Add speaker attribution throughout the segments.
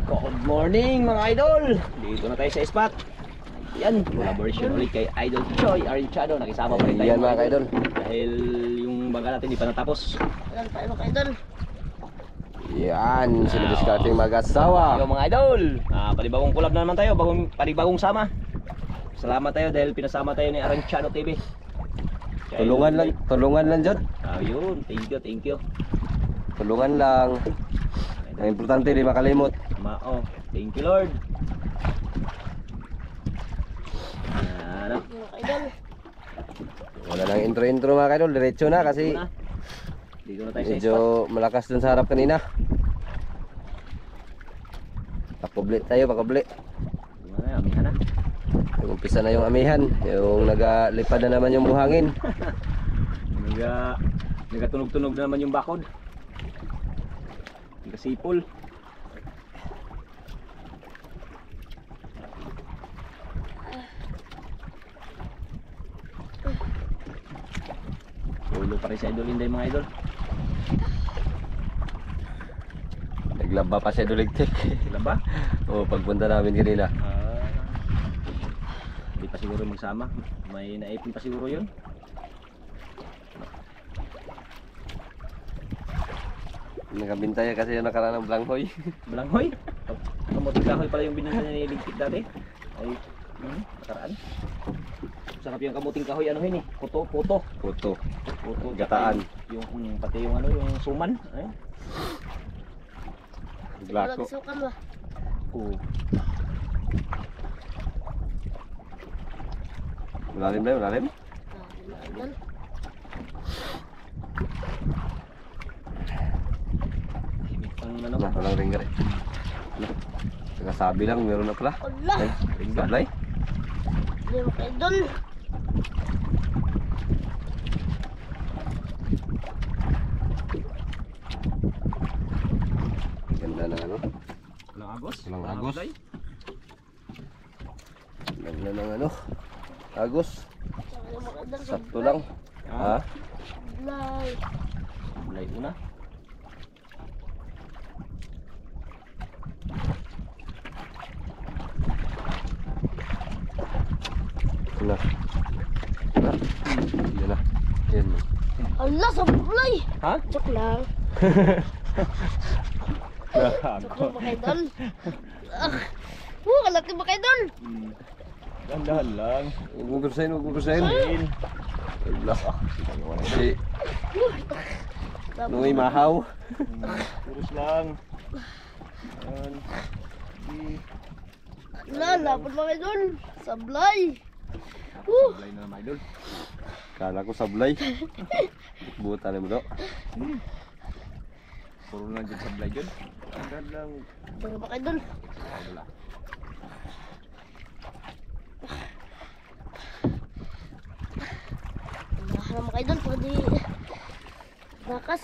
Speaker 1: Good morning mga idol. Dito na tayo sa spot. Yan, collaboration ulit kay Idol Choi Arinchado. Nakisama pa rin tayo
Speaker 2: Yan mga idol.
Speaker 1: dahil yung baga natin di pa natapos.
Speaker 3: Ayan tayo mga idol.
Speaker 2: Yan, silabis ka ating mag-asawa.
Speaker 1: Yo mga idol, panibagong collab na naman tayo, panibagong sama. Salamat tayo dahil pinasama tayo ni Arinchado TV.
Speaker 2: Tulungan lang Jod.
Speaker 1: Ayun, thank you.
Speaker 2: Tulungan lang. Ang importante di makalimot.
Speaker 1: Thank you Lord. Ano?
Speaker 3: Mga idol.
Speaker 2: Wala nang intro mga idol, diretso na kasi
Speaker 1: Dito na tayo sa
Speaker 2: medyo
Speaker 1: spot.
Speaker 2: malakas dun sa harap kanina. Pakubli tayo, pakubli.
Speaker 1: Amihan na.
Speaker 2: Umpisa na yung amihan, yung nagalipad na naman yung buhangin.
Speaker 1: Nagatunog-tunog na naman yung bakod. Nagasipol. Ulo pa rin sa Idol Inday mga idol.
Speaker 2: Naglaba pa siya duligtik.
Speaker 1: Sila ba?
Speaker 2: O pagpunta namin kanina.
Speaker 1: Hindi pa siguro magsama. May naipin pa siguro yun.
Speaker 2: Nakabintaya kasi yung nakaraan ng Blanghoy.
Speaker 1: Balanghoy. Kamuting kahoy pala yung binenta niya ni Ligpit dati. Ay, nakaraan. Sarap yung kamuting kahoy ano yun eh. Puto.
Speaker 2: Puto.
Speaker 1: Puto.
Speaker 2: Gataan.
Speaker 1: Yung pati yung ano, yung suman. Ay.
Speaker 2: Blako.
Speaker 3: Nagsukan ba?
Speaker 1: Oo.
Speaker 2: Malalim na, malalim.
Speaker 3: Mga idol.
Speaker 1: Ang ano
Speaker 2: Wala, walang ringer eh. Nakasabi lang, meron na pala.
Speaker 3: Ala.
Speaker 2: Ay, sablay.
Speaker 3: Ayan mga idol.
Speaker 2: Ganda na ano.
Speaker 1: Walang agos.
Speaker 2: Walang agos.
Speaker 1: Day.
Speaker 2: Ganda ng ano. Agos.
Speaker 3: Ayan mga idol.
Speaker 2: Sakto lang. Ha?
Speaker 3: Sablay.
Speaker 1: Mulai una.
Speaker 2: Na. Na. Yan na. Yan.
Speaker 3: Ala, sablay.
Speaker 1: Ha?
Speaker 3: Joke lang. Joke lang mga idol. Kalaki mga idol.
Speaker 1: Dandahan lang.
Speaker 2: Huwag mo bersahin, huwag mo bersahin. Wala. Kasi, nung imahaw.
Speaker 1: Purus lang. Ayan.
Speaker 3: Ala, lapad mga idol. Sablay.
Speaker 1: Sablay na naman idol.
Speaker 2: Kala ko sablay. Butan mo do.
Speaker 1: Puro lang dyan sablay dyan. Agad lang.
Speaker 3: Mga mga idol.
Speaker 1: Wala.
Speaker 3: Ala mga idol. Pwede nakas.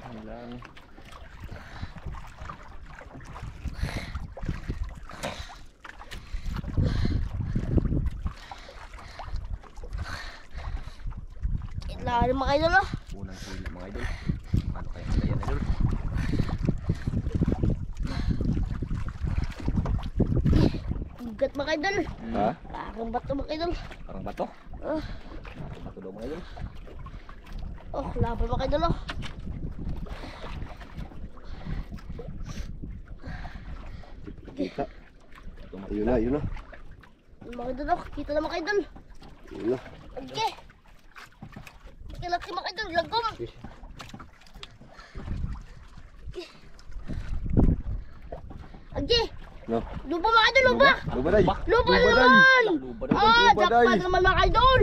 Speaker 1: Ayan lang.
Speaker 3: Ilalim mga idol oh.
Speaker 1: Unang hila mga idol. Ano kaya sila yan idol?
Speaker 3: Bigat mga idol.
Speaker 2: Ha?
Speaker 3: Parang bato mga idol.
Speaker 1: Parang bato.
Speaker 3: Oh,
Speaker 1: Bato daw mga idol.
Speaker 3: laban mga idol oh.
Speaker 2: Kita.
Speaker 1: Ito
Speaker 2: Yun na, yun na.
Speaker 3: Mga idol oh. Kita na mga idol.
Speaker 2: Yun na.
Speaker 3: Okay. Laki mga idol. Lagom. Agi.
Speaker 2: No.
Speaker 3: Lupa mga idol. Lupa.
Speaker 2: Lubaday.
Speaker 3: Lupa
Speaker 2: Lubaday.
Speaker 3: naman.
Speaker 1: Lupa daw.
Speaker 2: Lupa,
Speaker 3: Jackpot
Speaker 2: day.
Speaker 3: naman mga idol.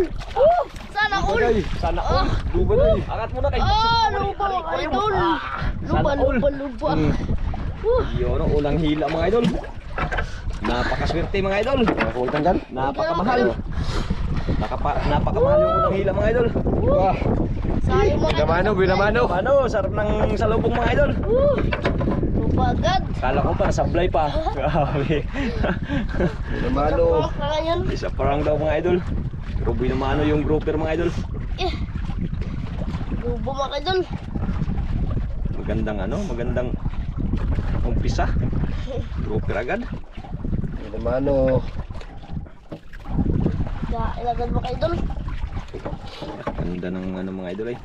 Speaker 3: Sana all.
Speaker 2: Lubaday.
Speaker 1: Sana all.
Speaker 2: Lubaday.
Speaker 1: Angat mo na kay
Speaker 3: Lupa mga idol. Lupa, lupa, lupa.
Speaker 1: Yun ang unang hila mga idol. Napakaswerte mga idol.
Speaker 2: Ako tanggal.
Speaker 1: Napakamahal. Napakamahal yung unang hila mga idol.
Speaker 2: Wah.
Speaker 3: Sayang mga idol.
Speaker 2: Binamano, binamano.
Speaker 1: Ano, sarap ng salubong mga idol.
Speaker 3: Lupa agad.
Speaker 1: Kala ko pa sablay pa. Grabe.
Speaker 2: Binamano.
Speaker 3: Parang yan.
Speaker 1: Isa parang daw mga idol. Pero binamano yung grouper mga idol.
Speaker 3: Lupa mga idol.
Speaker 1: Magandang ano, magandang umpisa. Grouper agad.
Speaker 2: Binamano.
Speaker 3: Ilagad mo kay idol.
Speaker 1: Ganda ng ano mga idol ay.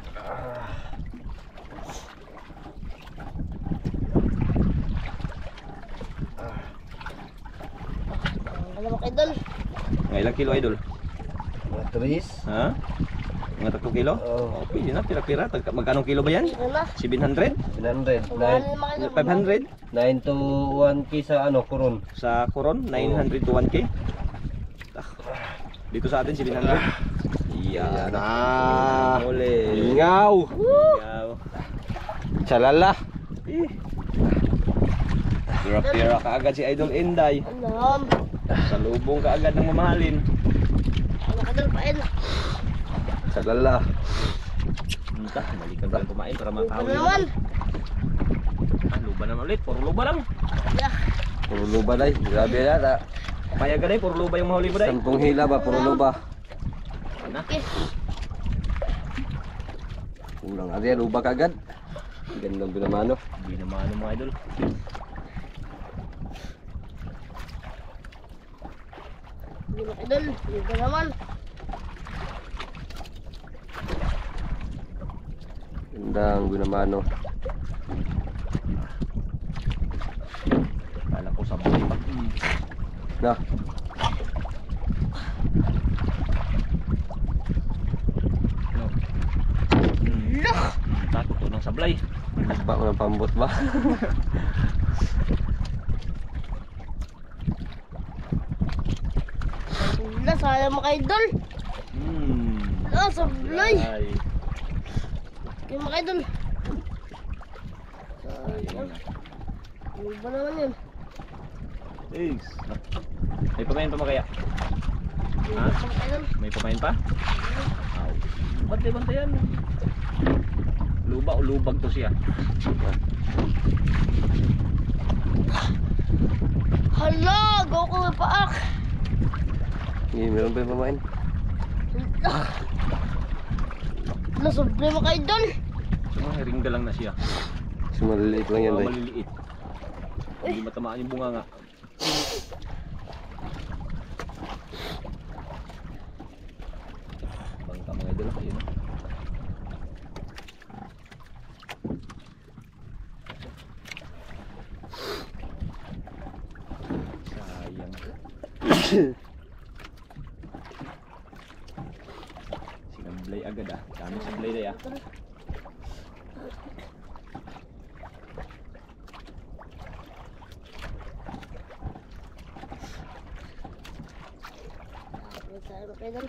Speaker 3: Alam mo kay idol.
Speaker 1: Mga ilang kilo idol?
Speaker 2: Mga turis.
Speaker 1: Ha? Mga 3 kilo?
Speaker 2: Oo.
Speaker 1: Oh, pwede na, pira-pira. Magkano kilo ba yan?
Speaker 3: Ito na.
Speaker 1: 700?
Speaker 2: 700.
Speaker 3: Kumahal naman kay idol.
Speaker 1: 500?
Speaker 2: 9 to 1k sa ano, Coron.
Speaker 1: Sa Coron, 900 to 1K. Dito sa atin, 700. Yan. Uli.
Speaker 2: Ingaw.
Speaker 1: Ingaw.
Speaker 2: Chalala.
Speaker 1: Pira-pira kaagad si Idol Inday.
Speaker 3: Alam.
Speaker 1: Sa lubong kaagad ng mamahalin.
Speaker 3: Ano ka idol pain?
Speaker 2: Chalala.
Speaker 1: Entah, balikan pa lang kumain para
Speaker 3: Ano
Speaker 1: makahuli.
Speaker 3: naman?
Speaker 1: Luba naman ulit, puro luba lang.
Speaker 3: Yeah.
Speaker 2: Puro luba day. Grabe na.
Speaker 1: Payag ka day, puro luba yung mahuli mo day.
Speaker 2: 10 hila ba? Puro luba.
Speaker 1: Na.
Speaker 3: Okay.
Speaker 2: Ulang ari luba kagad. Gandang binamano.
Speaker 1: Hindi naman ano mga idol.
Speaker 3: Hindi mo kay idol. Hindi ka naman.
Speaker 2: Gandang binamano.
Speaker 1: Kala ko sa buhay pa.
Speaker 2: Na.
Speaker 1: No.
Speaker 3: Loh!
Speaker 1: Takot to ng sablay.
Speaker 2: Ba mo ng pambot ba?
Speaker 3: Wala, sayang mo kay idol. Wala, sablay.
Speaker 1: Ay.
Speaker 3: Hindi mo kay idol. Sayang. Ano ba naman yun?
Speaker 1: Thanks. May pamain pa ba kaya?
Speaker 3: Hindi
Speaker 1: Ha?
Speaker 3: mo kay idol.
Speaker 1: May pamain pa? Aw. Bantay-bantay yan. Luba o lubag to siya.
Speaker 3: Hala, go ko may paak.
Speaker 2: Hindi, meron pa yung pamain.
Speaker 3: Wala, sablay mo kay idol.
Speaker 1: So mga hiringga lang na siya.
Speaker 2: Sumaliliit lang yan
Speaker 1: Mga
Speaker 2: day.
Speaker 1: maliliit. Hindi matamaan yung bunga nga. Bangka mga idol. Ayun. Sayang. Sinablay agad ah. Dami sablay day ah.
Speaker 3: Sayang mo kay idol.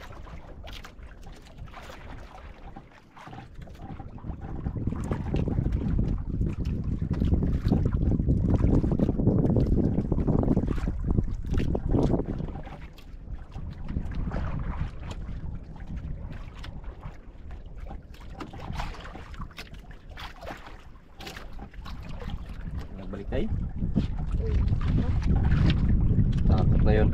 Speaker 1: Nagbalik tayo.
Speaker 2: Takot na yun.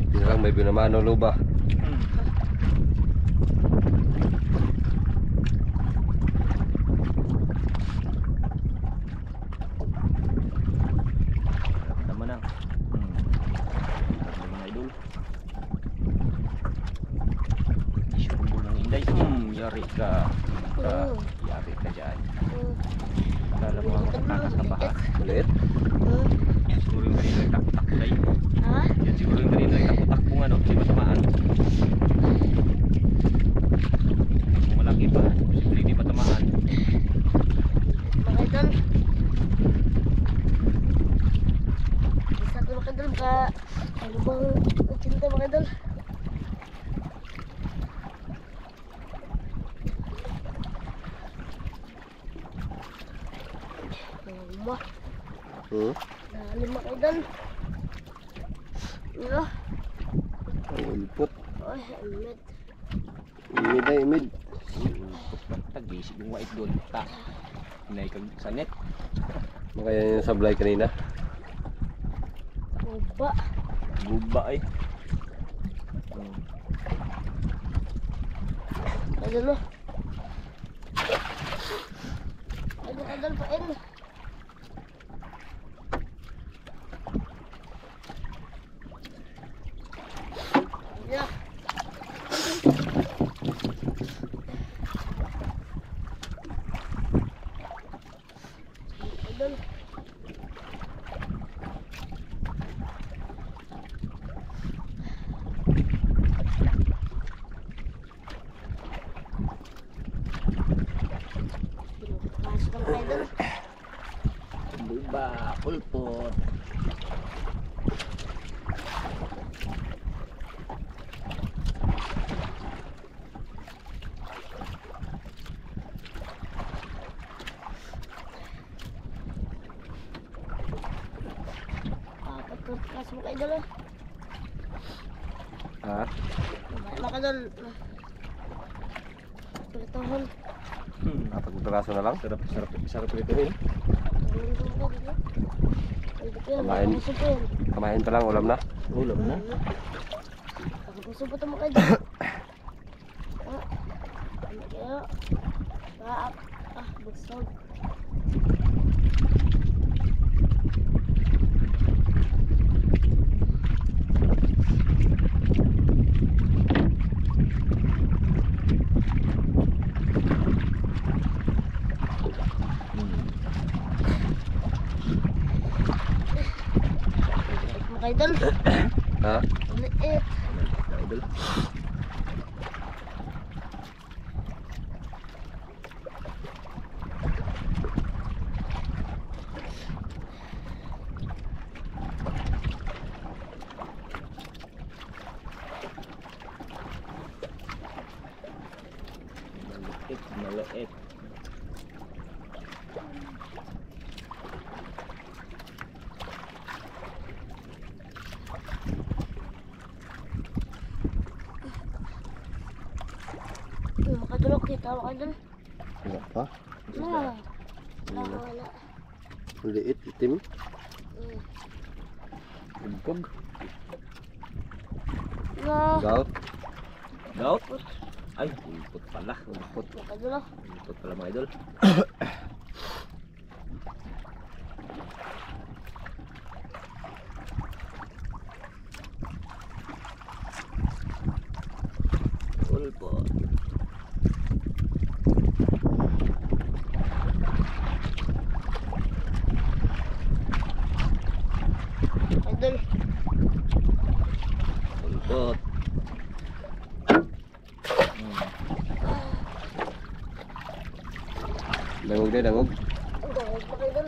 Speaker 2: Hindi na lang may binamano luba.
Speaker 1: Tama na. Mga idol. Isubo ng Inday. Yari ka. Yari ka dyan. Kala mo ang katakas ka pa ha.
Speaker 2: Maliit.
Speaker 1: Siguro yung kanina nagtakbo-takbo tayo.
Speaker 3: Ha?
Speaker 1: Yan siguro yung kanina nagtakbo-takbo nga no. Di ba tamaan? Kung malaki pa, posible di pa tamaan.
Speaker 3: Mga idol. Isa ko mga idol. Ano bang cinta mga idol? Lima. Lima mga idol. Ano?
Speaker 2: Ang ulpot.
Speaker 3: Ay, helmet.
Speaker 2: Imid ay imid.
Speaker 1: Tag-basic yung white doon. Ta. Hinay kag sa net.
Speaker 2: Makaya yung sablay kanina.
Speaker 3: Oba.
Speaker 1: Guba ay.
Speaker 3: Idol mo. mga idol, pain. Yeah. Idol. Pinapakaso ng mga idol.
Speaker 1: Buba, pulpot.
Speaker 3: Pinapakaso mga idol.
Speaker 2: Ha?
Speaker 3: Mga idol. Piritohon.
Speaker 2: Apat na piraso na lang.
Speaker 1: Sarap ito eh.
Speaker 2: Kumain. Kamain pa lang, ulam na.
Speaker 1: Ulam na.
Speaker 3: Gusto po ito mga idol. Ano kaya? Busog. Mga idol.
Speaker 2: Ha?
Speaker 3: Ulit.
Speaker 1: Idol. Maliit.
Speaker 3: Makadulog kita mga idol.
Speaker 2: Wala pa.
Speaker 3: Wala.
Speaker 2: Liit, itim.
Speaker 1: Bugkog.
Speaker 2: Gout.
Speaker 1: Gout. Ay, pulpot pala. Pulpot.
Speaker 3: Makadulog.
Speaker 1: Pulpot pala mga idol. Pulpot.
Speaker 3: Idol.
Speaker 1: Pulpot.
Speaker 2: Dangog din, dangog.
Speaker 3: Ang dahil mga idol.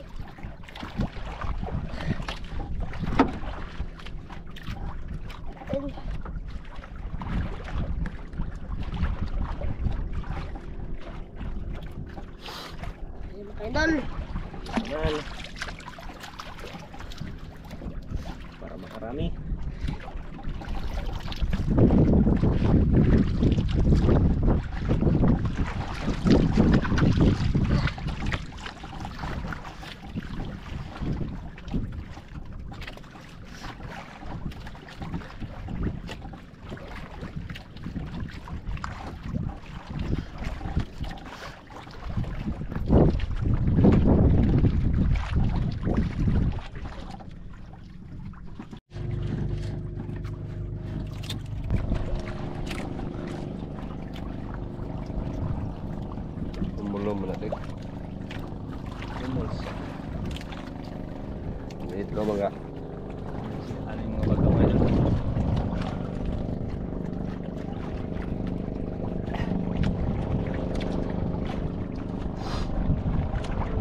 Speaker 3: Ayun. Ayun mga idol.
Speaker 1: Naman. Para makarami.
Speaker 2: Umulong mo natin.
Speaker 1: Lumos.
Speaker 2: Liit ko mga.
Speaker 1: Ano yung mga bagang mga idol?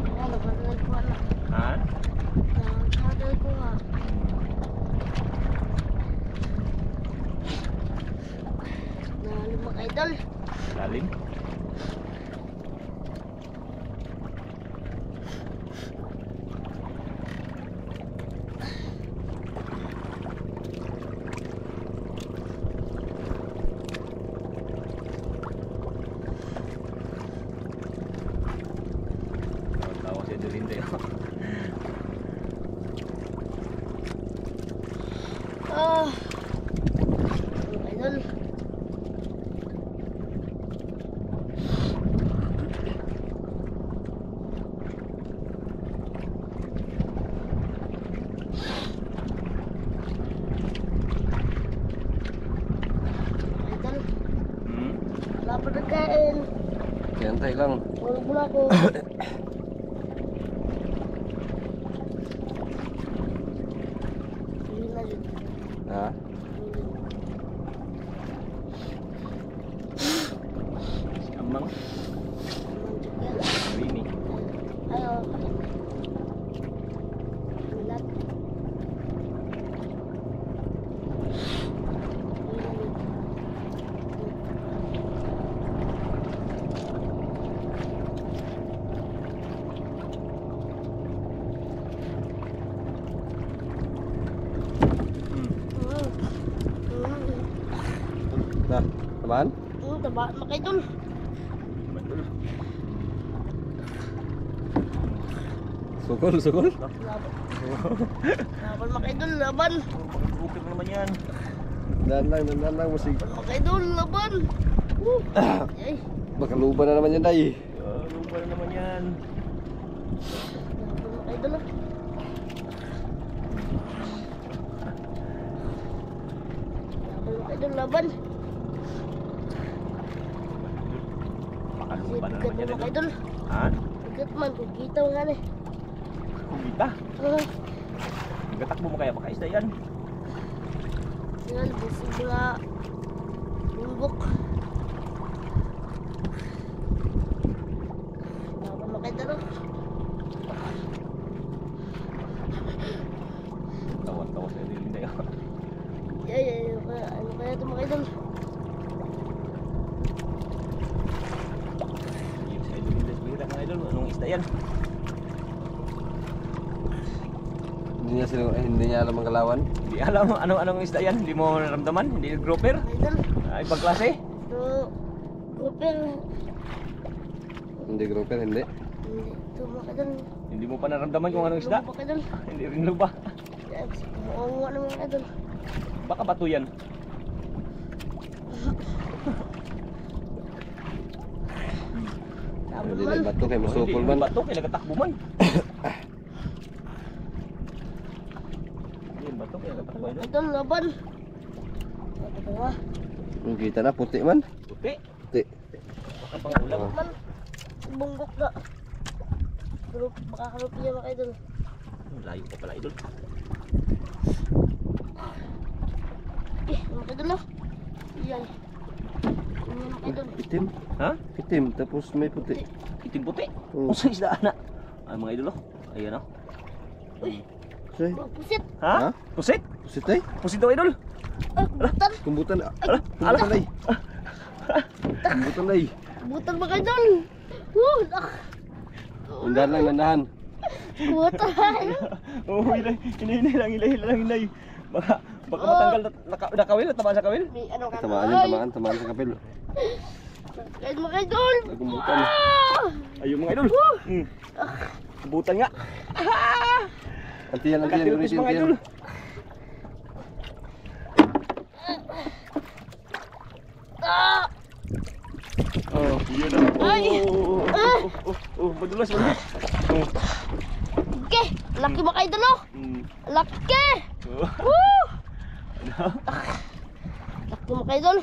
Speaker 3: Ayan, nagkadal ko na.
Speaker 1: Ha?
Speaker 3: Nagkadal ko nga. Nahalo mga idol.
Speaker 1: Lalim? Tawa si Dorinde.
Speaker 3: Mga idol.
Speaker 2: Antay lang.
Speaker 3: Wala muna ako. Hindi na yun.
Speaker 2: Ha?
Speaker 1: Si Amang. Rini.
Speaker 3: Ayaw. Ulat.
Speaker 2: Na, tamaan?
Speaker 3: Taba, makaidol.
Speaker 1: Betul.
Speaker 2: Sukul, sukul.
Speaker 3: Laban. Laban makaidol, laban.
Speaker 1: Bukit na naman yan.
Speaker 2: Dan lang musik.
Speaker 3: Makaidol, laban. Ay,
Speaker 2: Bakaluban na naman yan, day.
Speaker 1: Lupa na naman yan.
Speaker 3: laban makaidol ah. Laban makaidol, laban.
Speaker 1: Makalupa na
Speaker 3: Bigat
Speaker 1: naman yan.
Speaker 3: mo makaidol.
Speaker 1: Ha?
Speaker 3: Bigat man, kung kita mo nga eh.
Speaker 1: Kumita. Gatakbo mo kaya baka isda yan.
Speaker 3: Tingnan, busog mga bumbok. Laban makaidol ah.
Speaker 1: Tawan-tawa sa rin na yun.
Speaker 3: Ay, ano kaya ito makaidol?
Speaker 1: Yung sa idol yung bihira mga idol. Anong isda yan?
Speaker 2: Hindi niya alam ang kalawan.
Speaker 1: Hindi alam anong isda yan. Hindi mo naramdaman. Hindi grouper.
Speaker 3: Makaidol.
Speaker 1: Ibang klase.
Speaker 3: Ito, grouper.
Speaker 2: Hindi grouper, hindi.
Speaker 3: Hindi, ito makaidol.
Speaker 1: Hindi mo pa naramdaman kung anong isda.
Speaker 3: Makaidol.
Speaker 1: Hindi rin luba.
Speaker 3: Muunga naman makaidol.
Speaker 1: Baka bato yan.
Speaker 3: Laban
Speaker 2: Hindi
Speaker 3: man.
Speaker 2: na bato kay masukul
Speaker 1: Hindi
Speaker 2: man.
Speaker 1: bato. Kaya nagatakbo man. Hindi bato. Kaya nagatakbo yan.
Speaker 3: Makaidol, laban. Ito nga.
Speaker 2: Kita na puti man.
Speaker 1: Puti.
Speaker 2: Puti.
Speaker 1: Baka pangulam.
Speaker 2: Oh.
Speaker 3: Man, bunggok na. Baka karup niya makaidol.
Speaker 1: Layo pa pala idol.
Speaker 3: Makaidol na. Yan. Yan makaidol.
Speaker 2: Itim.
Speaker 1: Ha?
Speaker 2: Itim tapos may puti.
Speaker 1: Itim puti.
Speaker 2: Oh.
Speaker 1: Kung sa isda na. Ay mga idol oh. Ayan oh.
Speaker 2: Say.
Speaker 3: Pusit.
Speaker 1: Ha?
Speaker 2: Ha?
Speaker 1: Pusit?
Speaker 2: Pusit ay.
Speaker 1: Pusit daw idol.
Speaker 3: Butan.
Speaker 2: Kumbutan.
Speaker 1: Ala.
Speaker 2: Kumbutan ay. Kumbutan ay.
Speaker 3: Butan makaidol.
Speaker 2: Undan lang nandahan.
Speaker 3: Butan.
Speaker 1: Oh, inay. Inay. Baka matanggal na kawil, tamaan sa kawil.
Speaker 3: May ano ka
Speaker 2: Tamaan sa kapil.
Speaker 3: Kahit makaidol.
Speaker 2: Kumbutan.
Speaker 1: Ayun mga idol. Butan nga.
Speaker 2: Antiyan,
Speaker 1: Katilpis mga idol. Oh, yun na.
Speaker 3: Ay!
Speaker 1: Madulas.
Speaker 3: Oke, laki makaidol oh. Laki.
Speaker 1: Ano?
Speaker 3: Laki makaidol.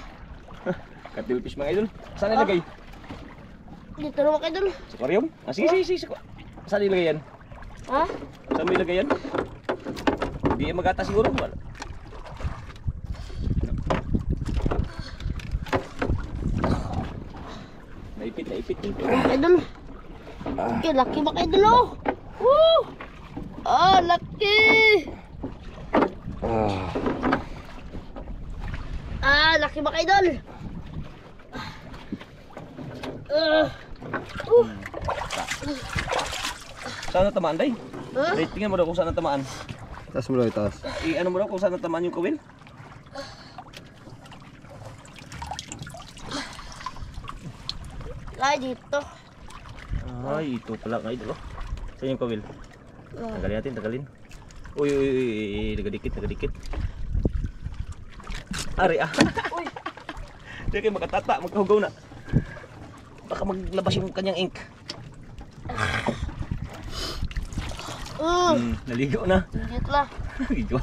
Speaker 1: Katilpis mga idol. Saan nilagay?
Speaker 3: Dito na makaidol.
Speaker 1: Sa aquarium? Sige. Saan nilagay yan?
Speaker 3: Ha?
Speaker 1: Saan mo ilagay yan? Hindi yan magata siguro. Wala. Naipit.
Speaker 3: Makaidol. Oke, laki makaidol oh. Laki. Laki makaidol.
Speaker 1: Saan natamaan, Day?
Speaker 3: Ha?
Speaker 1: Day, tingnan mo daw kung saan natamaan.
Speaker 2: Taas mo daw, taas.
Speaker 1: Ano mo daw kung saan natamaan yung kawil?
Speaker 3: Ay, dito.
Speaker 1: Ay, ito pala nga idol. Saan yung kawil? Tagalin. Uy, nagadikit. Ari ah.
Speaker 3: Uy.
Speaker 1: Hindi kayo makatata, magkahugaw na. Baka maglabas yung kanyang ink. Naligo na.
Speaker 3: Dito na.
Speaker 1: Naligo.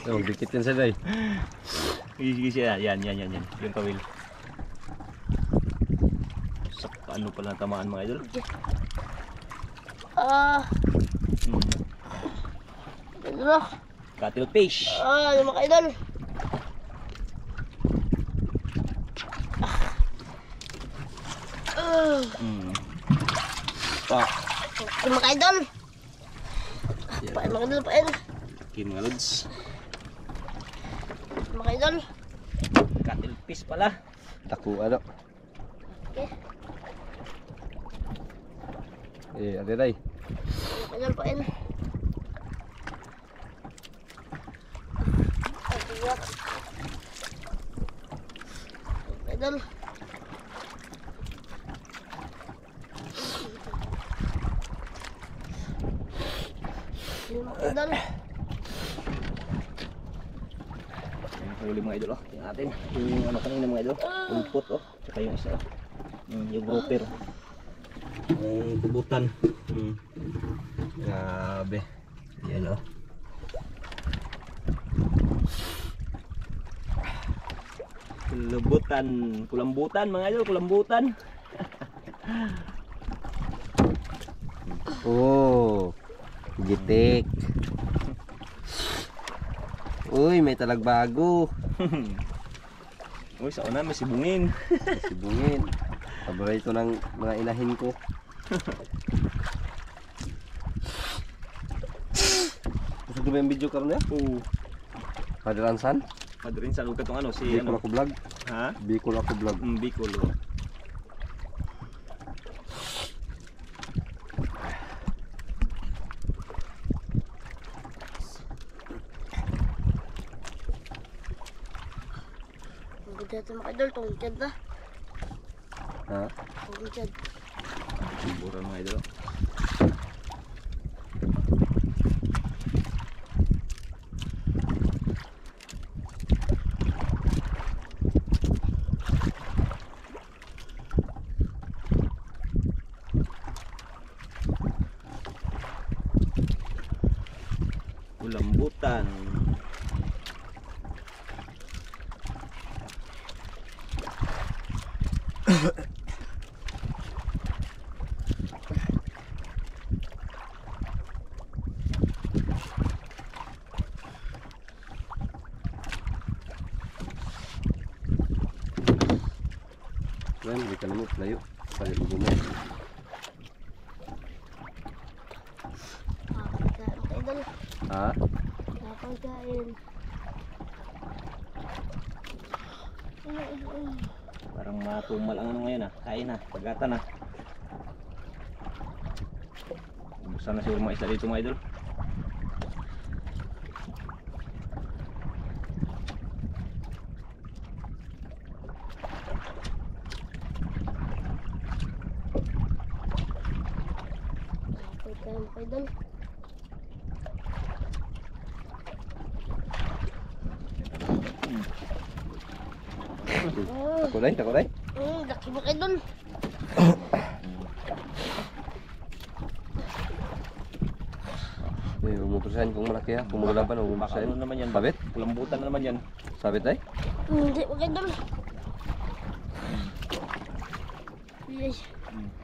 Speaker 2: Magdikit yan sa day.
Speaker 1: Sige siya. Yan. Yung kawil. Sakpan. Ano pala tamaan mga idol?
Speaker 3: Ano?
Speaker 1: Cuttlefish.
Speaker 3: Yung mga idol.
Speaker 1: Pa.
Speaker 3: Yung mga idol. Pain mga idol, pain.
Speaker 1: Okay mga lods.
Speaker 3: Mga idol.
Speaker 1: Cuttlefish pala.
Speaker 2: Taku ano.
Speaker 3: Okay.
Speaker 2: Ate Day.
Speaker 3: Mga idol, pain. Ayan. Mga idol. Yung mga idol.
Speaker 1: Yung huli mga idol, oh. Tingnan natin. Yung ano kanina mga idol. Ulpot, oh. Tsaka yung isa, oh. Yung grouper. Yung kubutan. Grabe. Yan, oh. Kulambutan. Kulambutan mga idol, kulambutan.
Speaker 2: Oh. Gitik. Uy, may talagbago.
Speaker 1: Uy, sa una may sibungin.
Speaker 2: Sibungin. Paborito ng mga inahin ko. Gusto ko ba yung video karon ya?
Speaker 1: Oo.
Speaker 2: Padalansan?
Speaker 1: Padrin sa lugar tong ano si
Speaker 2: Bicol
Speaker 1: ano?
Speaker 2: ako vlog.
Speaker 1: Ha?
Speaker 2: Bicol ako vlog.
Speaker 1: Bicol. Oh.
Speaker 3: Ang ganda ito mga idol. Tungkad na.
Speaker 2: Ha?
Speaker 3: Tungkad.
Speaker 1: Siburan mga idol. Kulambutan.
Speaker 2: Well, hindi ka naman layo. Palit mo mo.
Speaker 3: Nakakagkain mga idol.
Speaker 2: Ha?
Speaker 3: Nakakagkain.
Speaker 1: Parang matumal ang ano ngayon ah. Kain na, pagata na. Buksan na siguro mga isla dito mga idol.
Speaker 3: Nakakagkain mga idol.
Speaker 2: Takulay, takulay.
Speaker 3: Laki mga idol.
Speaker 2: Eh, umupusahin kung malaki ha. Kung maglaban,
Speaker 1: Baka
Speaker 2: umupusahin.
Speaker 1: ano naman yan?
Speaker 2: Sabit?
Speaker 1: Kulambutan na naman yan.
Speaker 2: Sabit ay?
Speaker 3: Hindi mga idol. Ayay.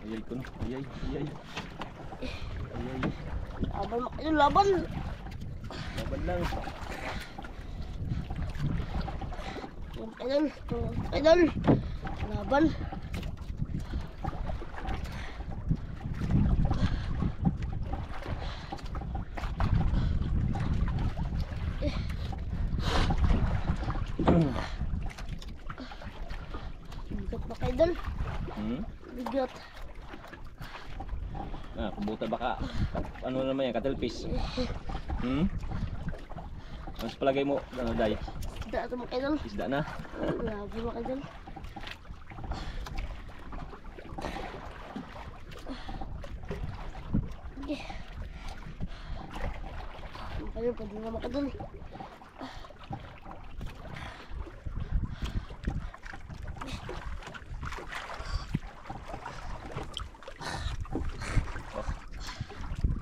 Speaker 1: Ayay ko no. Ayay, ayay. Ayay.
Speaker 3: Laban mga idol, laban.
Speaker 1: Laban lang.
Speaker 3: Idol, idol. Laban. Bigat ba kayo idol? Bigat.
Speaker 1: Kumbutan baka. Ano naman yan? Cuttlefish. Ano sa palagay mo? Ano, Day?
Speaker 3: Isda ito mga idol.
Speaker 1: Isda na.
Speaker 3: Laban mga idol. Ayun, pwede na mga idol.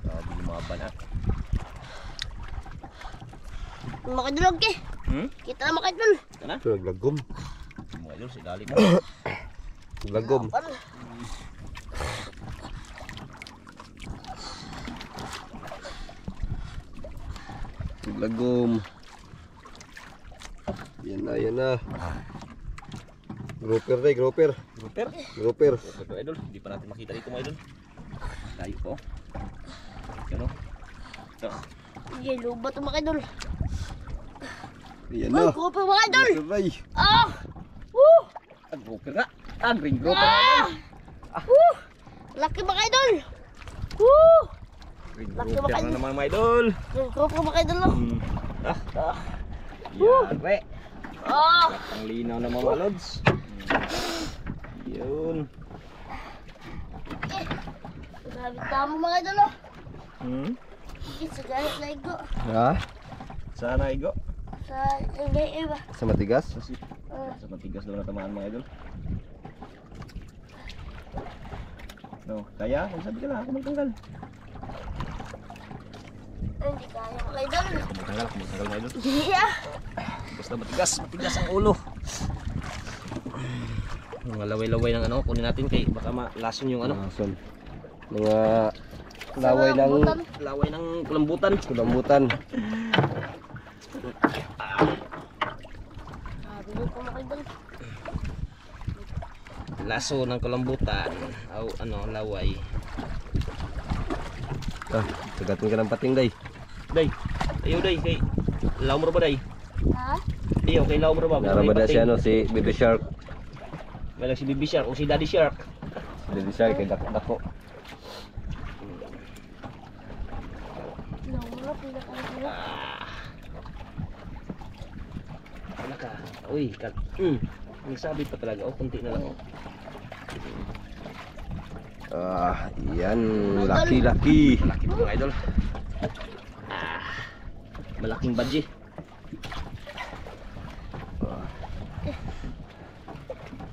Speaker 1: Grabe lumaban ah.
Speaker 3: Mga idol, okay. Kita na mga idol.
Speaker 1: Ito na.
Speaker 2: Ito, naglagom.
Speaker 1: Mga idol, si Dali mo.
Speaker 2: Naglagom.
Speaker 3: Laban.
Speaker 2: Lagom. Yan na, yan na. Grouper day, grouper.
Speaker 1: Grouper.
Speaker 2: Grouper.
Speaker 1: Ito idol, hindi pa natin makita dito mga idol. Tayo po. Ano? Ito.
Speaker 3: Yan, lubat ang mga idol.
Speaker 2: Yan
Speaker 3: Ay,
Speaker 2: na.
Speaker 3: grupo mga idol.
Speaker 2: Grouper day.
Speaker 3: Ah! Woo!
Speaker 1: Ah, grouper nga. Ah, green grouper.
Speaker 3: Ah! Woo! Laki mga idol. Woo!
Speaker 1: Green
Speaker 3: Laki
Speaker 1: grouper
Speaker 3: ba
Speaker 1: na
Speaker 3: kayo?
Speaker 1: naman mga idol.
Speaker 3: Yan, grupo mga idol. Oh.
Speaker 1: Ah. Yari.
Speaker 3: Ah!
Speaker 1: Ang linaw na mga lods. Yun.
Speaker 3: Grabe tamo mga idol. Oh. Hindi sa gayat na igo.
Speaker 2: Ha?
Speaker 1: Sana igo.
Speaker 3: Sa gayat iba.
Speaker 2: Sa matigas?
Speaker 1: Sa matigas daw na tamaan mga idol. No, kaya? Kung sabi ka lang, ako magtanggal.
Speaker 3: Hindi kaya mga idol.
Speaker 1: Ako magtanggal mga idol.
Speaker 3: Iya.
Speaker 1: Basta matigas ang ulo. Mga laway-laway ng ano, kunin natin kay baka malason yung ano.
Speaker 2: Lason. Mga laway ng
Speaker 1: Laway ng kulambutan.
Speaker 2: kulambutan.
Speaker 3: Grabe po mga idol.
Speaker 1: Laso ng kulambutan. O ano, laway.
Speaker 2: Ah, tagatin ka ng pating day.
Speaker 1: Day, ayaw day, kay law mo ba day?
Speaker 3: Ha?
Speaker 1: Ayaw, kay law mo ba?
Speaker 2: Narabada si ano, si Baby Shark.
Speaker 1: May lang si Baby Shark o si Daddy Shark.
Speaker 2: Baby Shark kay dako.
Speaker 3: Wala, pinakalakihan.
Speaker 1: Wala ka. Uy, may sabit pa talaga. O, kunti na lang. Oh.
Speaker 2: Ah, yan. Laki-laki.
Speaker 1: Malaki po mga idol. Malaking badge.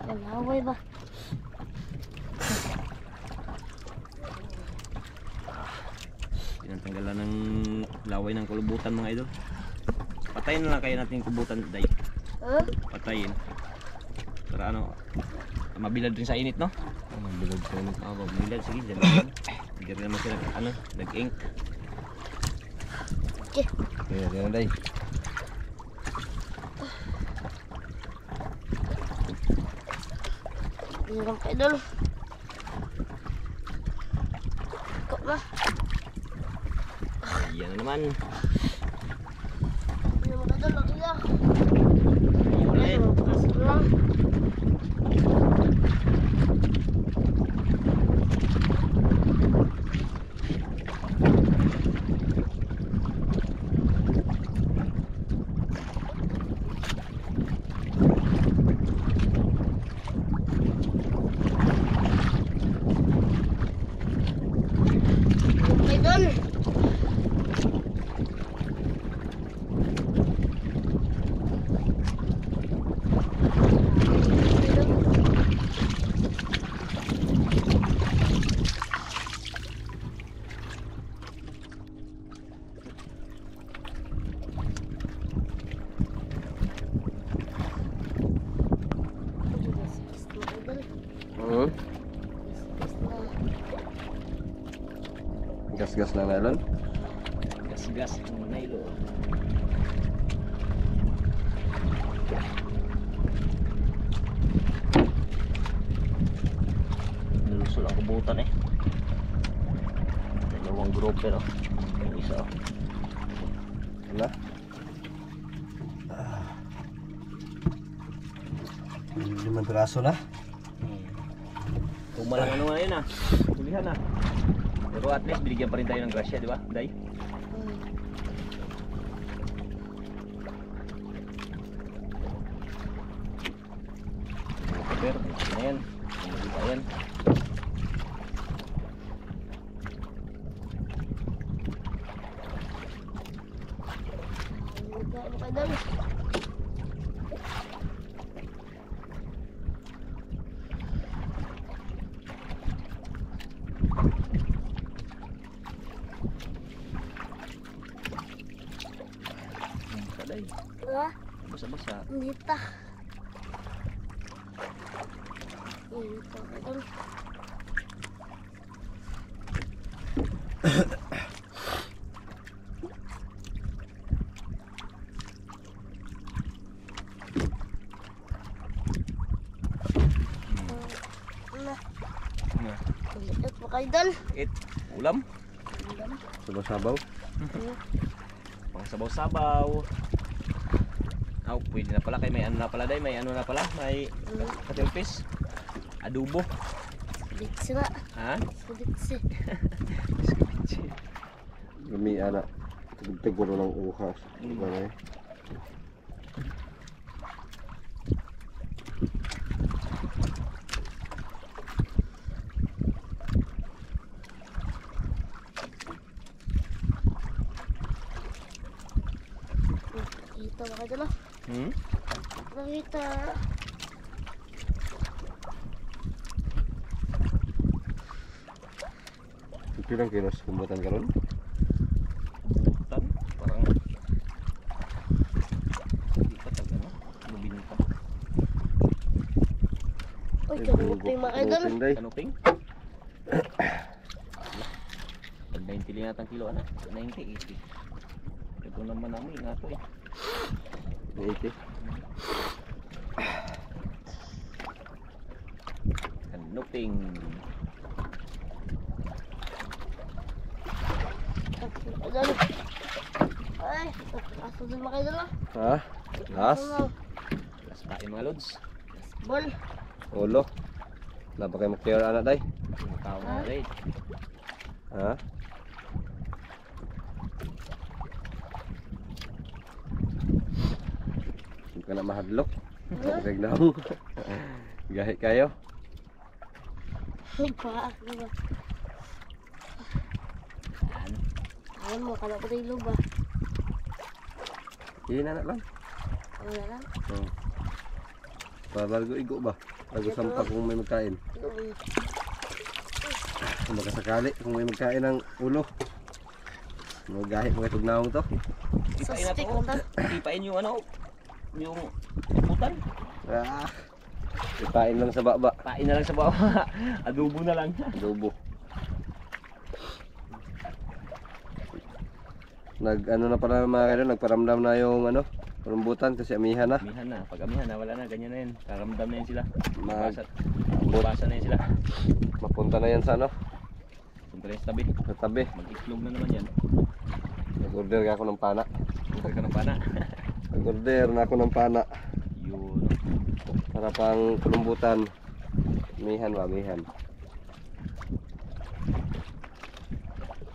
Speaker 3: Malaway ba?
Speaker 1: Tinatanggalan ng laway ng kulubutan mga idol. Patayin na lang kaya natin yung kulubutan, day.
Speaker 3: Ha?
Speaker 1: Patayin. Para ano, mabilad rin sa init, no?
Speaker 2: Bilog ko ni.
Speaker 1: Mabilad, sige, dyan lang. Hindi rin naman sila, ano, nag-ink.
Speaker 3: Okay.
Speaker 2: Yan day.
Speaker 3: Tingnan ka idol. Ikaw ba?
Speaker 1: Yan na naman.
Speaker 3: Tingnan mo ka idol. Laki na.
Speaker 1: Ulit.
Speaker 3: Taas ko lang. Idol.
Speaker 2: Gas-gas na nylon.
Speaker 1: Gas-gas ang nylon. Nilusol ang kubutan eh. Dalawang grouper oh. Yung isa oh.
Speaker 2: Wala. Limang piraso na.
Speaker 1: Tumalang ano nga yun ah. Tulihan ah. Pero at least binigyan pa rin tayo ng grasya, di ba? Day? Pero, ayan. Ayan.
Speaker 3: Tingnan mo ka idol.
Speaker 1: Day.
Speaker 3: Ha?
Speaker 1: Basa-basa.
Speaker 3: Nita. Nita ka idol. mga idol.
Speaker 1: Ulam.
Speaker 2: Sabaw-sabaw.
Speaker 1: Pang sabaw-sabaw. Oh, pwede na pala kay may ano na pala day, may ano na pala, may katilpis. Adobo.
Speaker 3: Ditsi na.
Speaker 1: Ha?
Speaker 3: Ditsi.
Speaker 2: Gami anak. Tiguro ng uhas. Diba na eh?
Speaker 3: Ito mga idol. Nakita.
Speaker 2: Pirang kilos kumbutan karon?
Speaker 1: Butan. Parang hindi pa taga no? Lubinta.
Speaker 3: Uy, kanuping mga idol.
Speaker 1: Kanuping? Pag 90 lang natang kilo anak. 90, 80. Ito naman namin nga to eh.
Speaker 2: 80.
Speaker 1: Kanuping.
Speaker 3: Idol. Ay, aso din mga idol.
Speaker 2: Ha? Las?
Speaker 1: Last pain mga lods.
Speaker 3: Bol.
Speaker 2: Ulo. Wala pa kayo mag-clear anak day?
Speaker 1: Yung tao na rin.
Speaker 2: Ha? Hindi ka na mahadlok. Kapag na ako. Gahit kayo.
Speaker 3: Ay, paak na ba?
Speaker 1: Ano?
Speaker 3: Alam mo, kala ko tayo luba.
Speaker 2: Iyan anak lang.
Speaker 3: Wala lang.
Speaker 2: Oh. Bago igo ba? Bago sampa kung may magkain. Kung makasakali kung may magkain ng ulo. Magahit mga tugnaong to.
Speaker 3: Sa
Speaker 1: Ipain na
Speaker 3: stick
Speaker 1: to.
Speaker 3: na.
Speaker 1: Ipain yung ano. Yung putan.
Speaker 2: Ah. Ipain lang sa baba.
Speaker 1: Pain na lang sa bawah. Adobo na lang.
Speaker 2: Adobo. Ano na pala mga kailan, nagparamdam na yung ano, rumbutan kasi amihan na.
Speaker 1: Amihan na. Pag amihan na, wala na. Ganyan na yun. Karamdam na yun sila.
Speaker 2: Mag-
Speaker 1: Bubasa na yun sila.
Speaker 2: Mapunta na yan sa ano,
Speaker 1: Punta na yun sa tabi.
Speaker 2: sa tabi.
Speaker 1: Mag-iklog na naman yan.
Speaker 2: Nag-order ka ako ng pana.
Speaker 1: Bukay ka ng pana.
Speaker 2: Nag-order na ako ng pana.
Speaker 1: Yun.
Speaker 2: Para pang kulumbutan. Amihan ba, amihan.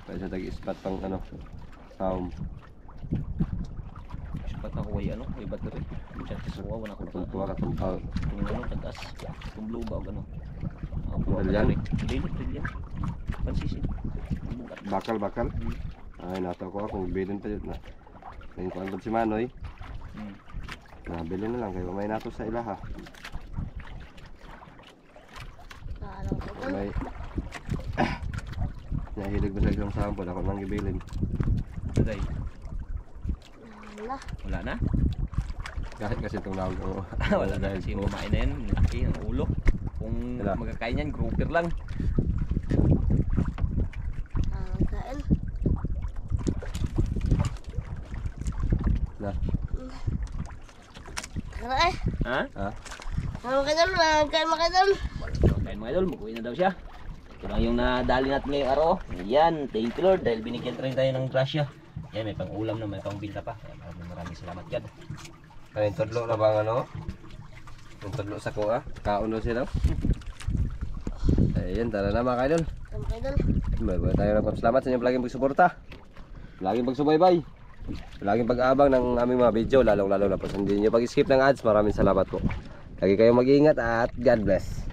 Speaker 2: Kaya sa tag-ispat pang ano, saum.
Speaker 1: Sipat na ko ano. May battery. Diyan sa suwa. Wala ko na
Speaker 2: Tumpuwa ka tumpaw.
Speaker 1: Kung ano, tagas. Kung blue ba o gano'n.
Speaker 2: Brilliant.
Speaker 1: Brilliant. Pansisin.
Speaker 2: Bakal. Ay, nataw ko kung bilhin pa yun na. Ngayon ko ang si Manoy. Nabili na lang kayo. May nato sa ilaha.
Speaker 3: Alam ko ba?
Speaker 2: May nahilig ba sa isang sample? Ako nang ibilin.
Speaker 1: Today.
Speaker 3: Wala.
Speaker 1: Wala na?
Speaker 2: Kahit kasi itong nawag ko.
Speaker 1: Wala na kasi kumain na yan. Laki ng ulo. Kung
Speaker 2: Wala.
Speaker 1: magkakain yan, grouper lang.
Speaker 3: Kain.
Speaker 2: Na.
Speaker 3: Tara eh.
Speaker 1: Ha?
Speaker 2: Ha?
Speaker 3: Ano mga idol? Kain mga idol.
Speaker 1: Kain mga idol, mag-uwi na daw siya. Ito lang yung nadali natin ngayong araw. Yan, thank you Lord. Dahil binigyan rin tayo ng grasya. Yan, may pang ulam na, may pang binta pa. Kaya maraming salamat God.
Speaker 2: Ano yung tudlo na bang ano? Yung tudlo sa kuha? Kaon daw sila. Ayun, tara na mga kaidol.
Speaker 3: Kain mga idol.
Speaker 2: Bye-bye tayo ng salamat sa inyong palaging pagsuporta. Palaging pagsubaybay. Palaging pag-aabang ng aming mga video. Lalong-lalo na po sa hindi nyo pag-skip ng ads. Maraming salamat po. Lagi kayong mag-iingat at God bless.